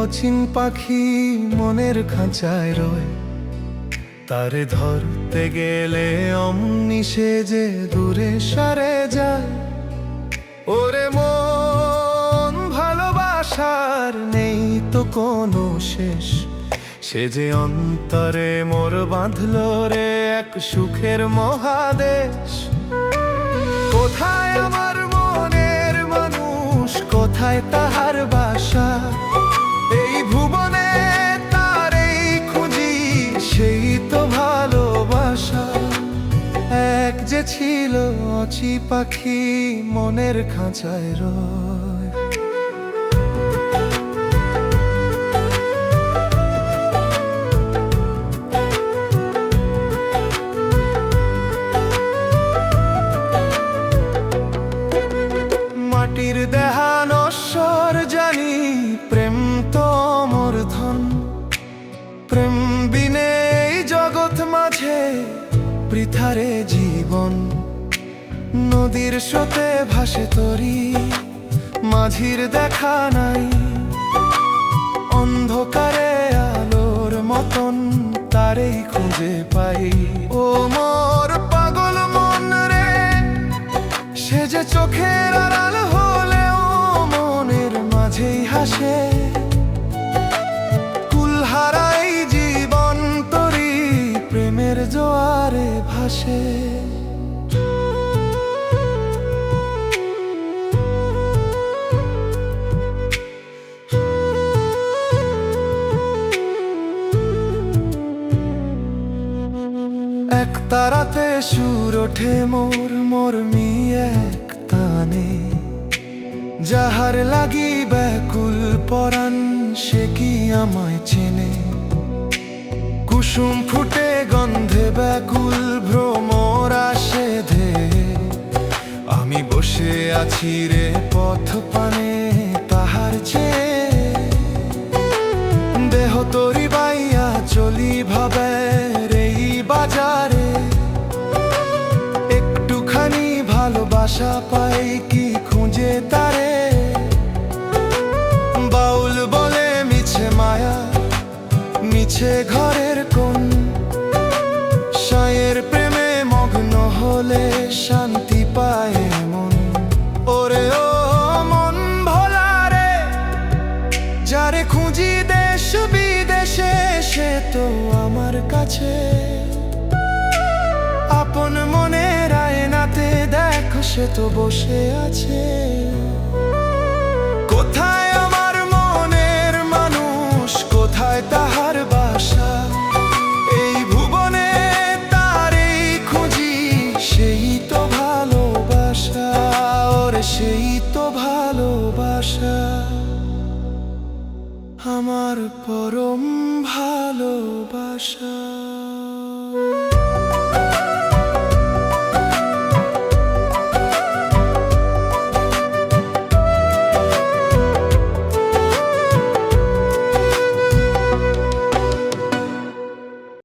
অচিন পাখি মনের খাঁচায় রয়, তারে ধরতে গেলে অমনি সে যে দূরে সরে যায়। ওরে মন, ভালোবাসার নেই তো কোনো শেষ, সে যে অন্তরে মোর বাঁধল রে এক সুখের মহাদেশ। কোথায় আমার মনের মানুষ, কোথায় তাহার বাসা, এই ভুবনে তারেই খুঁজি, সেই তো ভালোবাসা। এক যে ছিল অচি পাখি মনের খাঁচায় রয়। মাটির দেহা নশ্বর জানি, প্রেম তো অমর ধন। প্রেম বিনে এই জগৎ মাঝে বৃথারে জীবন। নদীর স্রোতে ভাসে তরি, মাঝির দেখা নাই। অন্ধকারে আলোর মতন তারেই খুঁজে পাই। ও মোর পাগল মন রে, সে যে চোখের আড়াল হলেও মনের মাঝেই হাসে। কুলহারাই জীবন তরি প্রেমের জোয়ারে ভাসে। এক তারাতে সুর ওঠে মোর মর্মি এক তানে। যাহার লাগি ব্যাকুল পরাণ, সে কি আমায় চেনে। কুসুম ফুটে গন্ধে ব্যাকুল ভ্রমর আসে ধে। আমি বসে আছি রে পথ পানে তাহার চেয়ে। দেহ তরি বাইয়া চলি ভাবে এই বাজারে। একটুখানি ভালোবাসা পাই কি খুঁজে তারে। বাউল বলে মিছে মায়া, মিছে ঘরের কোণ। সায়ের প্রেমে মগ্ন হলে শান্তি পায় মন। ওরে ও মন ভোলা রে, যারে খুঁজি দেশ বিদেশে, সে তো আমার কাছে। আপন মনের আয়নাতে দেখো সে তো বসে আছে। কোথায় আমার মনের মানুষ, কোথায় তাহার বাসা, এই ভুবনে তারেই খুঁজি, সেই তো ভালোবাসা। ওরে সেই তো ভালোবাসা, আমার পরম ভালোবাসা।